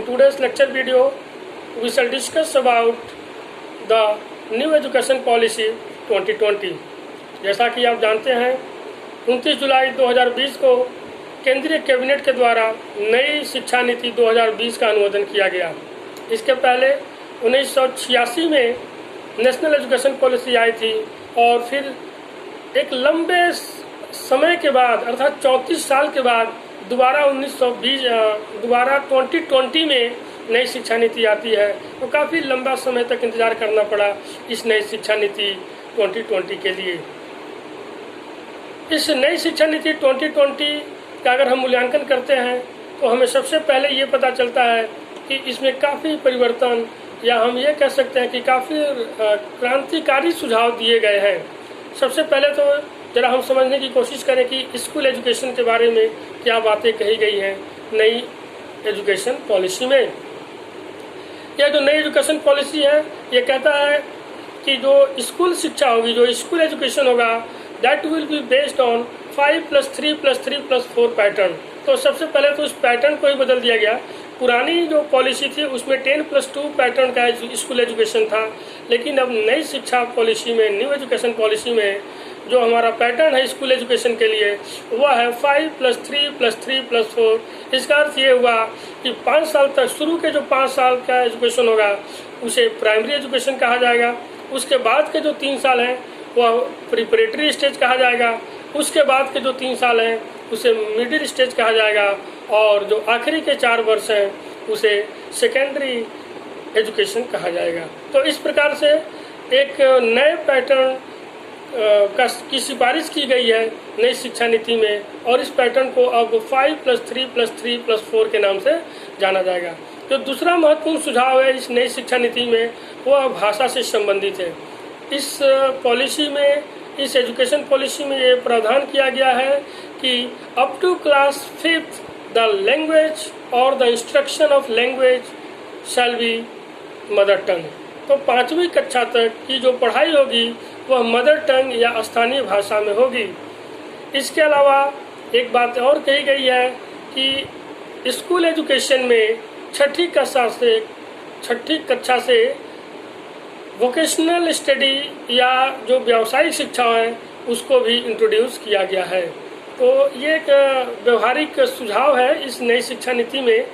Today's lecture video, we shall discuss about the new education policy 2020। जैसा कि आप जानते हैं 29 जुलाई 2020 को केंद्रीय कैबिनेट के द्वारा नई शिक्षा नीति 2020 का अनुमोदन किया गया। इसके पहले 1986 में नेशनल एजुकेशन पॉलिसी आई थी और फिर एक लंबे समय के बाद अर्थात 34 साल के बाद दोबारा 2020 में नई शिक्षा नीति आती है। तो काफ़ी लंबा समय तक इंतज़ार करना पड़ा इस नई शिक्षा नीति 2020 के लिए। इस नई शिक्षा नीति 2020 का अगर हम मूल्यांकन करते हैं तो हमें सबसे पहले ये पता चलता है कि इसमें काफ़ी परिवर्तन या हम ये कह सकते हैं कि काफ़ी क्रांतिकारी सुझाव दिए गए हैं। सबसे पहले तो जरा हम समझने की कोशिश करें कि स्कूल एजुकेशन के बारे में क्या बातें कही गई हैं नई एजुकेशन पॉलिसी में। यह जो नई एजुकेशन पॉलिसी है ये कहता है कि जो स्कूल शिक्षा होगी, जो स्कूल एजुकेशन होगा, that will be based on 5+3+3+4 pattern. तो सबसे पहले तो उस पैटर्न को ही बदल दिया गया। पुरानी जो पॉलिसी थी उसमें 10+2 पैटर्न का स्कूल एजुकेशन था, लेकिन अब नई शिक्षा पॉलिसी में, न्यू एजुकेशन पॉलिसी में जो हमारा पैटर्न है स्कूल एजुकेशन के लिए वह है 5+3+3+4। इसका अर्थ ये हुआ कि 5 साल तक, शुरू के जो 5 साल का एजुकेशन होगा उसे प्राइमरी एजुकेशन कहा जाएगा। उसके बाद के जो 3 साल हैं वह प्रिपरेटरी स्टेज कहा जाएगा। उसके बाद के जो 3 साल हैं उसे मिडिल स्टेज कहा जाएगा और जो आखिरी के 4 वर्ष हैं उसे सेकेंडरी एजुकेशन कहा जाएगा। तो इस प्रकार से एक नए पैटर्न की सिफारिश की गई है नई शिक्षा नीति में और इस पैटर्न को अब 5+3+3+4 के नाम से जाना जाएगा। जो दूसरा महत्वपूर्ण सुझाव है इस नई शिक्षा नीति में वह भाषा से संबंधित है। इस पॉलिसी में, इस एजुकेशन पॉलिसी में ये प्रावधान किया गया है कि up to class 5th the language और the instruction of language shall be mother tongue. तो 5वीं कक्षा तक की जो पढ़ाई होगी वह मदर टंग या स्थानीय भाषा में होगी। इसके अलावा एक बात और कही गई है कि स्कूल एजुकेशन में 6ठी कक्षा से वोकेशनल स्टडी या जो व्यावसायिक शिक्षा है उसको भी इंट्रोड्यूस किया गया है। तो ये एक व्यवहारिक सुझाव है इस नई शिक्षा नीति में,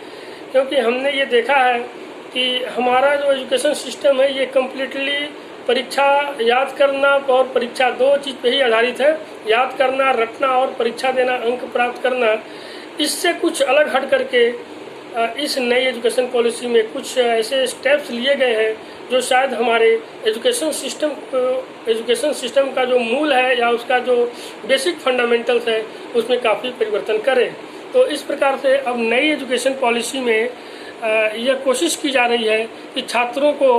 क्योंकि हमने ये देखा है कि हमारा जो एजुकेशन सिस्टम है ये कम्प्लीटली परीक्षा याद करना और परीक्षा, 2 चीज़ पे ही आधारित है। याद करना, रटना और परीक्षा देना, अंक प्राप्त करना। इससे कुछ अलग हट करके इस नई एजुकेशन पॉलिसी में कुछ ऐसे स्टेप्स लिए गए हैं जो शायद हमारे एजुकेशन सिस्टम का जो मूल है या उसका जो बेसिक फंडामेंटल्स है उसमें काफ़ी परिवर्तन करें। तो इस प्रकार से अब नई एजुकेशन पॉलिसी में यह कोशिश की जा रही है कि छात्रों को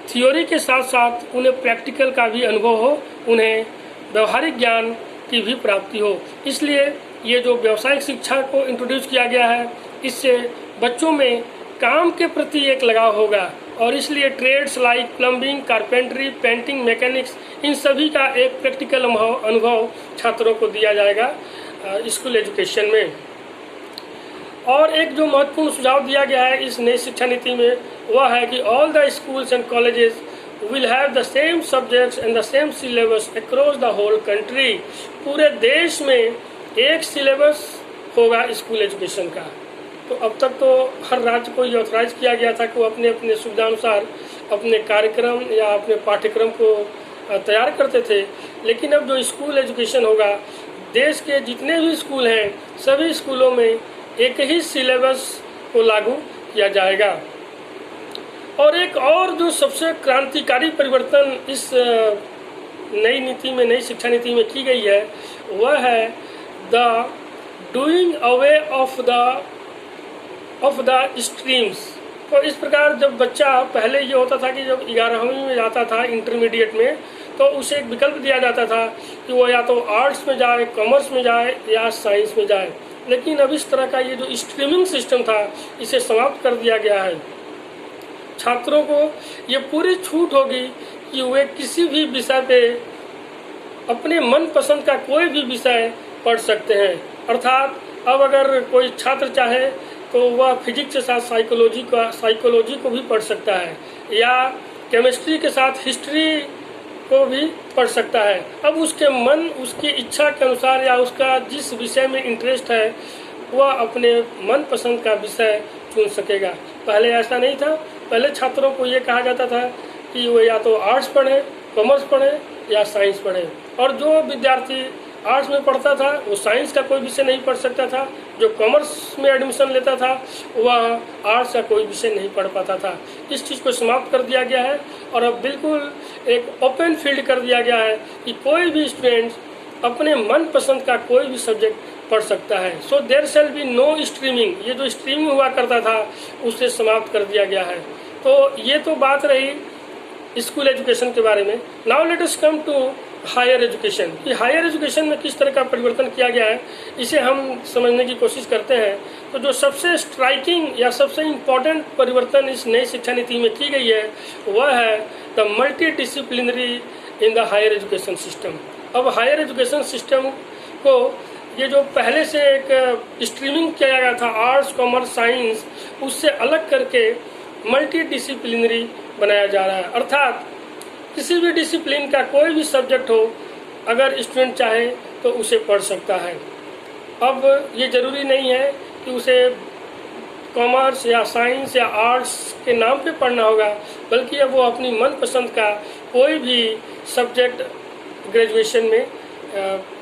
थ्योरी के साथ साथ उन्हें प्रैक्टिकल का भी अनुभव हो, उन्हें व्यवहारिक ज्ञान की भी प्राप्ति हो। इसलिए ये जो व्यावसायिक शिक्षा को इंट्रोड्यूस किया गया है इससे बच्चों में काम के प्रति एक लगाव होगा और इसलिए trades like plumbing, carpentry, painting, mechanics, इन सभी का एक प्रैक्टिकल अनुभव छात्रों को दिया जाएगा स्कूल एजुकेशन में। और एक जो महत्वपूर्ण सुझाव दिया गया है इस नई शिक्षा नीति में वह है कि all the schools and colleges will have the same subjects and the same syllabus across the whole country. पूरे देश में एक सिलेबस होगा स्कूल एजुकेशन का। तो अब तक तो हर राज्य को ये ऑथराइज किया गया था कि वो अपने अपने सुविधानुसार अपने कार्यक्रम या अपने पाठ्यक्रम को तैयार करते थे, लेकिन अब जो स्कूल एजुकेशन होगा, देश के जितने भी स्कूल हैं सभी स्कूलों में एक ही सिलेबस को लागू किया जाएगा। और एक और जो सबसे क्रांतिकारी परिवर्तन इस नई नीति में, नई शिक्षा नीति में की गई है वह है the doing away of the streams. तो इस प्रकार जब बच्चा, पहले ये होता था कि जब 11वीं में जाता था इंटरमीडिएट में तो उसे एक विकल्प दिया जाता था कि वो या तो आर्ट्स में जाए, कॉमर्स में जाए या साइंस में जाए, लेकिन अब इस तरह का ये जो स्ट्रीमिंग सिस्टम था इसे समाप्त कर दिया गया है। छात्रों को ये पूरी छूट होगी कि वे किसी भी विषय पे अपने मनपसंद का कोई भी विषय पढ़ सकते हैं। अर्थात अब अगर कोई छात्र चाहे तो वह फिजिक्स के साथ साइकोलॉजी को भी पढ़ सकता है, या केमिस्ट्री के साथ हिस्ट्री को भी पढ़ सकता है। अब उसके मन, उसकी इच्छा के अनुसार या उसका जिस विषय में इंटरेस्ट है वह अपने मनपसंद का विषय चुन सकेगा। पहले ऐसा नहीं था। पहले छात्रों को ये कहा जाता था कि वो या तो आर्ट्स पढ़े, कॉमर्स पढ़े या साइंस पढ़े, और जो विद्यार्थी आर्ट्स में पढ़ता था वो साइंस का कोई विषय नहीं पढ़ सकता था, जो कॉमर्स में एडमिशन लेता था वह आर्ट्स का कोई विषय नहीं पढ़ पाता था। इस चीज़ को समाप्त कर दिया गया है और अब बिल्कुल एक ओपन फील्ड कर दिया गया है कि कोई भी स्टूडेंट अपने मनपसंद का कोई भी सब्जेक्ट पढ़ सकता है। So there shall be no streaming, ये जो स्ट्रीमिंग हुआ करता था उसे समाप्त कर दिया गया है। तो ये तो बात रही स्कूल एजुकेशन के बारे में। Now let us come to higher education, कि हायर एजुकेशन में किस तरह का परिवर्तन किया गया है इसे हम समझने की कोशिश करते हैं। तो जो सबसे स्ट्राइकिंग या सबसे इम्पोर्टेंट परिवर्तन इस नई शिक्षा नीति में की गई है वह है the multidisciplinary in the higher education system. अब हायर एजुकेशन सिस्टम को ये जो पहले से एक स्ट्रीमिंग किया गया था आर्ट्स, कॉमर्स, साइंस, उससे अलग करके मल्टी डिसिप्लिनरी बनाया जा रहा है। अर्थात किसी भी डिसिप्लिन का कोई भी सब्जेक्ट हो, अगर स्टूडेंट चाहे तो उसे पढ़ सकता है। अब ये ज़रूरी नहीं है कि उसे कॉमर्स या साइंस या आर्ट्स के नाम पे पढ़ना होगा, बल्कि अब वो अपनी मनपसंद का कोई भी सब्जेक्ट ग्रेजुएशन में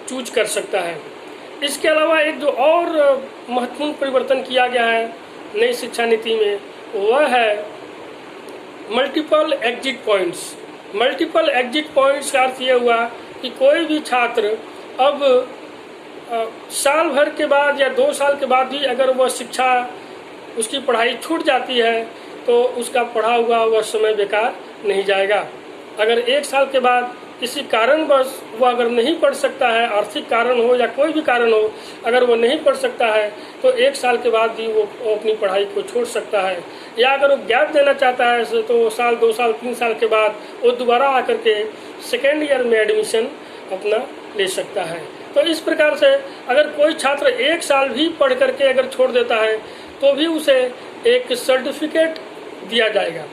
चूज कर सकता है। इसके अलावा एक जो और महत्वपूर्ण परिवर्तन किया गया है नई शिक्षा नीति में वह है multiple exit points. Multiple exit points का अर्थ ये हुआ कि कोई भी छात्र अब साल भर के बाद या 2 साल के बाद भी अगर वह शिक्षा, उसकी पढ़ाई छूट जाती है तो उसका पढ़ा हुआ वह समय बेकार नहीं जाएगा। अगर 1 साल के बाद किसी कारणवश वो अगर नहीं पढ़ सकता है, आर्थिक कारण हो या कोई भी कारण हो, अगर वो नहीं पढ़ सकता है तो 1 साल के बाद भी वो अपनी पढ़ाई को छोड़ सकता है। या अगर वो गैप देना चाहता है तो साल, 2 साल, 3 साल के बाद वो दोबारा आकर के सेकेंड ईयर में एडमिशन अपना ले सकता है। तो इस प्रकार से अगर कोई छात्र 1 साल भी पढ़ करके अगर छोड़ देता है तो भी उसे एक सर्टिफिकेट दिया जाएगा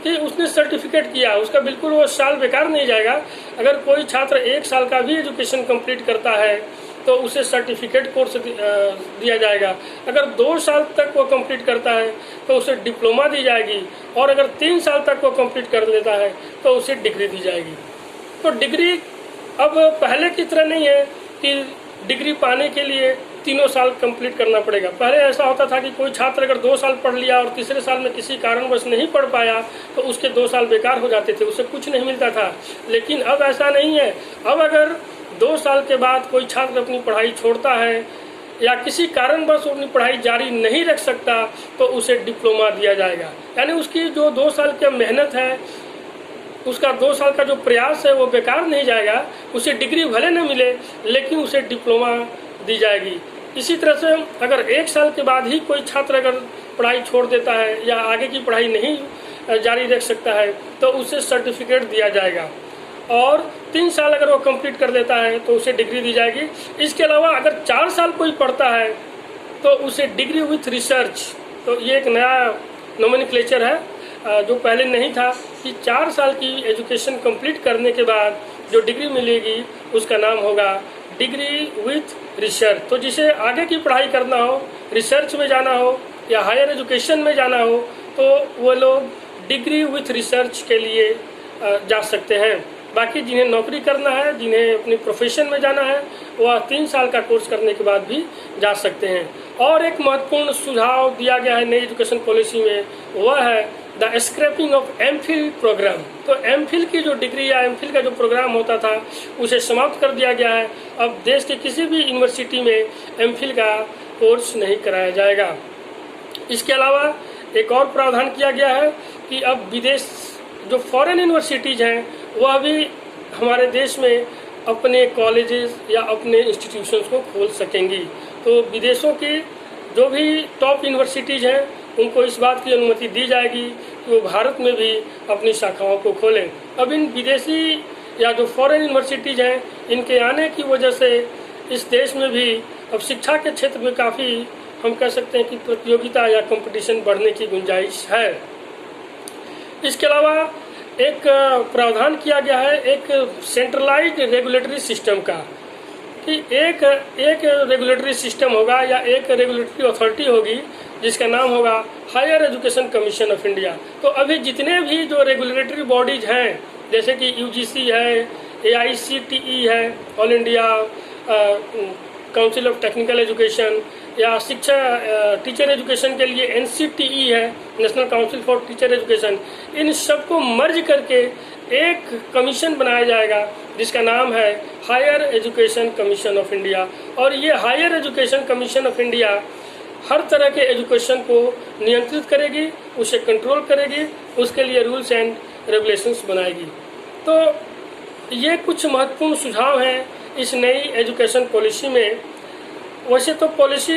कि उसने सर्टिफिकेट किया, उसका बिल्कुल वो साल बेकार नहीं जाएगा। अगर कोई छात्र 1 साल का भी एजुकेशन कंप्लीट करता है तो उसे सर्टिफिकेट कोर्स दिया जाएगा। अगर 2 साल तक वो कंप्लीट करता है तो उसे डिप्लोमा दी जाएगी, और अगर 3 साल तक वो कंप्लीट कर लेता है तो उसे डिग्री दी जाएगी। तो डिग्री अब पहले की तरह नहीं है कि डिग्री पाने के लिए 3 साल कंप्लीट करना पड़ेगा। पहले ऐसा होता था कि कोई छात्र अगर 2 साल पढ़ लिया और तीसरे साल में किसी कारणवश नहीं पढ़ पाया तो उसके 2 साल बेकार हो जाते थे, उसे कुछ नहीं मिलता था। लेकिन अब ऐसा नहीं है। अब अगर 2 साल के बाद कोई छात्र अपनी पढ़ाई छोड़ता है या किसी कारणवश अपनी पढ़ाई जारी नहीं रख सकता तो उसे डिप्लोमा दिया जाएगा। यानी उसकी जो 2 साल की मेहनत है, उसका 2 साल का जो प्रयास है वो बेकार नहीं जाएगा। उसे डिग्री भले न मिले लेकिन उसे डिप्लोमा दी जाएगी। इसी तरह से अगर 1 साल के बाद ही कोई छात्र अगर पढ़ाई छोड़ देता है या आगे की पढ़ाई नहीं जारी रख सकता है तो उसे सर्टिफिकेट दिया जाएगा, और 3 साल अगर वो कंप्लीट कर लेता है तो उसे डिग्री दी जाएगी। इसके अलावा अगर 4 साल कोई पढ़ता है तो उसे डिग्री विथ रिसर्च, तो ये एक नया नोमेनक्लेचर है जो पहले नहीं था कि 4 साल की एजुकेशन कंप्लीट करने के बाद जो डिग्री मिलेगी उसका नाम होगा डिग्री विथ रिसर्च। तो जिसे आगे की पढ़ाई करना हो, रिसर्च में जाना हो या हायर एजुकेशन में जाना हो तो वो लोग डिग्री विथ रिसर्च के लिए जा सकते हैं। बाकी जिन्हें नौकरी करना है, जिन्हें अपनी प्रोफेशन में जाना है, वह 3 साल का कोर्स करने के बाद भी जा सकते हैं। और एक महत्वपूर्ण सुझाव दिया गया है नई एजुकेशन पॉलिसी में, वह है the scrapping of MPhil programme. तो एमफिल की जो डिग्री या एमफिल का जो प्रोग्राम होता था उसे समाप्त कर दिया गया है। अब देश के किसी भी यूनिवर्सिटी में एमफिल का कोर्स नहीं कराया जाएगा। इसके अलावा एक और प्रावधान किया गया है कि अब विदेश जो फॉरेन यूनिवर्सिटीज़ हैं वह भी हमारे देश में अपने कॉलेजेस या अपने इंस्टीट्यूशंस को खोल सकेंगी। तो विदेशों की जो भी टॉप यूनिवर्सिटीज़ हैं उनको इस बात की अनुमति दी जाएगी कि वो भारत में भी अपनी शाखाओं को खोलें। अब इन विदेशी या जो फॉरेन यूनिवर्सिटीज़ हैं इनके आने की वजह से इस देश में भी अब शिक्षा के क्षेत्र में काफ़ी हम कह सकते हैं कि प्रतियोगिता या कंपटीशन बढ़ने की गुंजाइश है। इसके अलावा एक प्रावधान किया गया है एक सेंट्रलाइज्ड रेगुलेटरी सिस्टम का, कि एक रेगुलेटरी सिस्टम होगा या एक रेगुलेटरी अथॉरिटी होगी जिसका नाम होगा higher education commission of India. तो अभी जितने भी जो रेगुलेटरी बॉडीज हैं, जैसे कि यूजीसी है, AICTE है, all India council of technical education, या शिक्षा टीचर एजुकेशन के लिए NCTE है, national council for teacher education, इन सबको मर्ज करके एक कमीशन बनाया जाएगा जिसका नाम है higher education commission of India. और ये higher education commission of India हर तरह के एजुकेशन को नियंत्रित करेगी, उसे कंट्रोल करेगी, उसके लिए रूल्स एंड रेगुलेशंस बनाएगी। तो ये कुछ महत्वपूर्ण सुझाव हैं इस नई एजुकेशन पॉलिसी में। वैसे तो पॉलिसी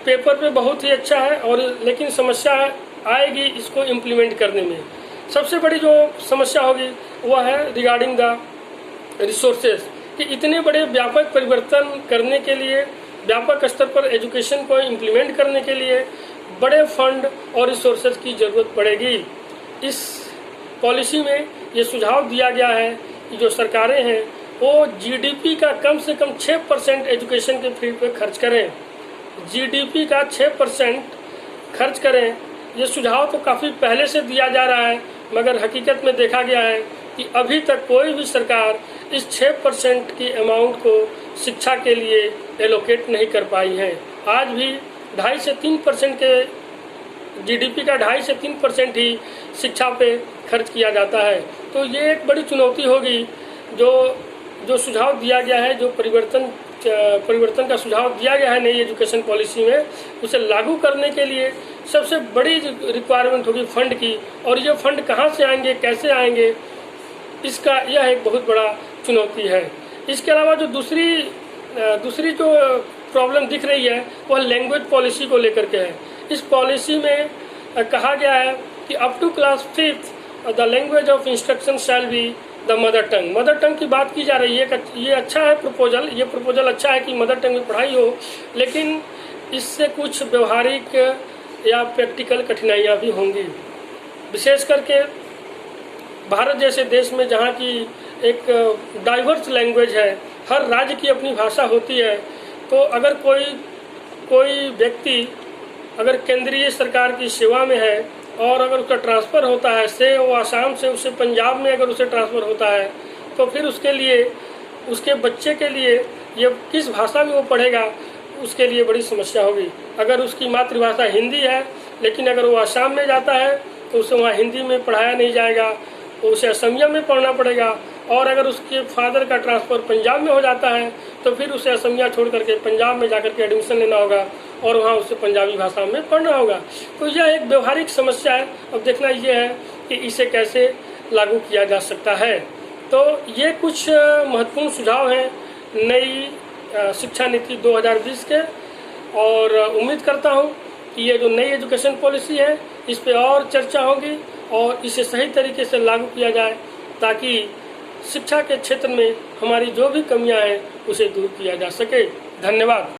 पेपर पे बहुत ही अच्छा है, और लेकिन समस्या आएगी इसको इम्प्लीमेंट करने में। सबसे बड़ी जो समस्या होगी वह है रिगार्डिंग द रिसोर्सेज, कि इतने बड़े व्यापक परिवर्तन करने के लिए, व्यापक स्तर पर एजुकेशन को इम्प्लीमेंट करने के लिए बड़े फंड और रिसोर्सेज की ज़रूरत पड़ेगी। इस पॉलिसी में ये सुझाव दिया गया है कि जो सरकारें हैं वो GDP का कम से कम 6% एजुकेशन के फील्ड पे खर्च करें, GDP का 6% खर्च करें। ये सुझाव तो काफ़ी पहले से दिया जा रहा है, मगर हकीकत में देखा गया है कि अभी तक कोई भी सरकार इस 6% की अमाउंट को शिक्षा के लिए एलोकेट नहीं कर पाई है। आज भी 2.5 से 3% के GDP का 2.5 से 3% ही शिक्षा पे खर्च किया जाता है। तो ये एक बड़ी चुनौती होगी। जो सुझाव दिया गया है, जो परिवर्तन का सुझाव दिया गया है नई एजुकेशन पॉलिसी में, उसे लागू करने के लिए सबसे बड़ी रिक्वायरमेंट होगी फंड की। और ये फंड कहाँ से आएंगे, कैसे आएंगे, इसका यह एक बहुत बड़ा चुनौती है। इसके अलावा जो दूसरी जो प्रॉब्लम दिख रही है वह लैंग्वेज पॉलिसी को लेकर के है। इस पॉलिसी में कहा गया है कि up to class 5th the language of instruction shall be the mother tongue. Mother tongue की बात की जा रही है। ये अच्छा है प्रपोजल, ये प्रपोजल अच्छा है कि मदर टंग में पढ़ाई हो, लेकिन इससे कुछ व्यवहारिक या प्रैक्टिकल कठिनाइयाँ भी होंगी। विशेष करके भारत जैसे देश में, जहाँ की एक डाइवर्स लैंग्वेज है, हर राज्य की अपनी भाषा होती है, तो अगर कोई व्यक्ति अगर केंद्रीय सरकार की सेवा में है और अगर उसका ट्रांसफ़र होता है, से वो आसाम से उसे पंजाब में अगर उसे ट्रांसफ़र होता है, तो फिर उसके लिए, उसके बच्चे के लिए ये किस भाषा में वो पढ़ेगा, उसके लिए बड़ी समस्या होगी। अगर उसकी मातृभाषा हिंदी है, लेकिन अगर वो आसाम में जाता है तो उसे वहाँ हिंदी में पढ़ाया नहीं जाएगा, तो उसे असमिया में पढ़ना पड़ेगा। और अगर उसके फादर का ट्रांसफ़र पंजाब में हो जाता है तो फिर उसे असमिया छोड़ करके पंजाब में जाकर के एडमिशन लेना होगा और वहाँ उसे पंजाबी भाषा में पढ़ना होगा। तो यह एक व्यवहारिक समस्या है। अब देखना ये है कि इसे कैसे लागू किया जा सकता है। तो ये कुछ महत्वपूर्ण सुझाव हैं नई शिक्षा नीति 2020 के, और उम्मीद करता हूँ कि ये जो नई एजुकेशन पॉलिसी है इस पे और चर्चा होगी और इसे सही तरीके से लागू किया जाए, ताकि शिक्षा के क्षेत्र में हमारी जो भी कमियां हैं उसे दूर किया जा सके। धन्यवाद।